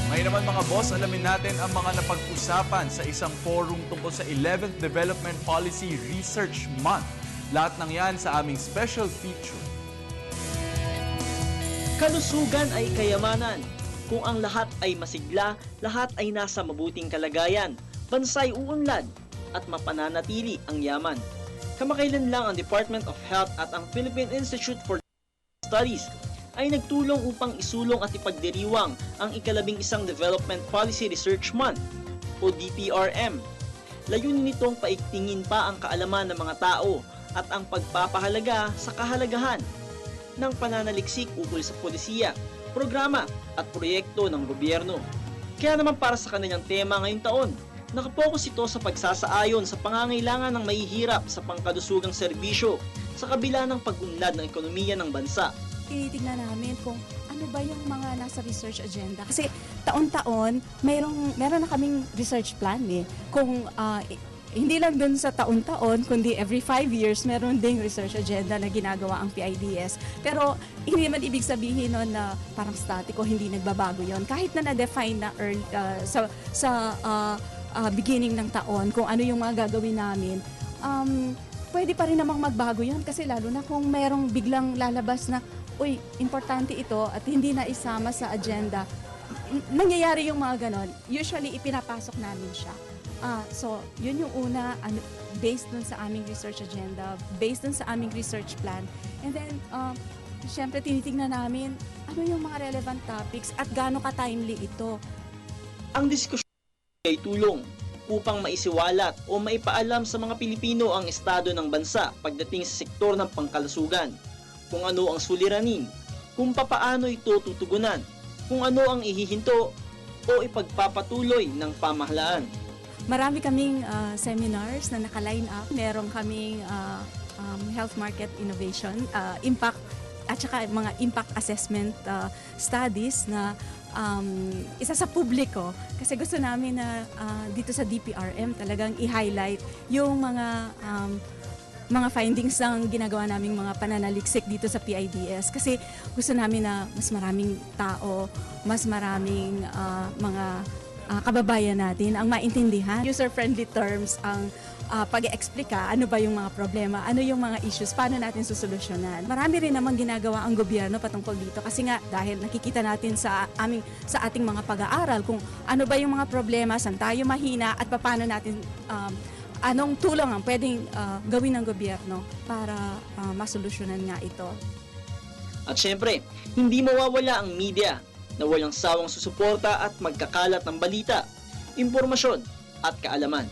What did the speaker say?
Ngayon naman mga boss, alamin natin ang mga napag-usapan sa isang forum tungkol sa 11th Development Policy Research Month. Lahat ng yan sa aming special feature. Kalusugan ay kayamanan. Kung ang lahat ay masigla, lahat ay nasa mabuting kalagayan, bansay uunlad at mapananatili ang yaman. Kamakailan lang ang Department of Health at ang Philippine Institute for Studies ay nagtulong upang isulong at ipagdiriwang ang ika-11 Development Policy Research Month o DPRM. Layunin nitong paigtingin pa ang kaalaman ng mga tao at ang pagpapahalaga sa kahalagahan ng pananaliksik ukol sa polisiya, programa at proyekto ng gobyerno. Kaya naman para sa kanilang tema ngayong taon, nakapokus ito sa pagsasaayon sa pangangailangan ng mahihirap sa pangkalusugang serbisyo sa kabila ng pag-unlad ng ekonomiya ng bansa. Tinitignan namin kung ano ba yung mga nasa research agenda. Kasi taon-taon, meron na kaming research plan eh. Kung hindi lang dun sa taon-taon, kundi every 5 years, meron ding research agenda na ginagawa ang PIDS. Pero hindi naman ibig sabihin nun na parang static o hindi nagbabago yon. Kahit na na-define na beginning ng taon kung ano yung mga gagawin namin, pwede pa rin namang magbago yun. Kasi lalo na kung merong biglang lalabas na uy, importante ito at hindi na isama sa agenda. Nangyayari yung mga ganon. Usually, ipinapasok namin siya. So, yun yung una, based dun sa aming research agenda, based dun sa aming research plan. And then, syempre, tinitingnan namin ano yung mga relevant topics at gaano ka-timely ito. Ang diskusyon ay tulong upang maisiwalat o maipaalam sa mga Pilipino ang estado ng bansa pagdating sa sektor ng pangkalusugan. Kung ano ang suliranin, kung papaano ito tutugunan, kung ano ang ihihinto o ipagpapatuloy ng pamahalaan. Marami kaming seminars na naka-line up. Meron kaming health market innovation, impact, at saka mga impact assessment studies na isa sa publiko. Kasi gusto namin na dito sa DPRM talagang i-highlight yung mga findings ng ginagawa naming mga pananaliksik dito sa PIDS. Kasi gusto namin na mas maraming tao, mas maraming mga kababayan natin ang maintindihan. User-friendly terms ang pag-explika ano ba yung mga problema, ano yung mga issues, paano natin susolusyonan. Marami rin namang ginagawa ang gobyerno patungkol dito kasi nga dahil nakikita natin sa ating mga pag-aaral kung ano ba yung mga problema, saan tayo mahina at paano natin anong tulong ang pwedeng gawin ng gobyerno para masolusyonan nga ito. At syempre, hindi mawawala ang media na walang sawang susuporta at magkakalat ng balita, impormasyon at kaalaman.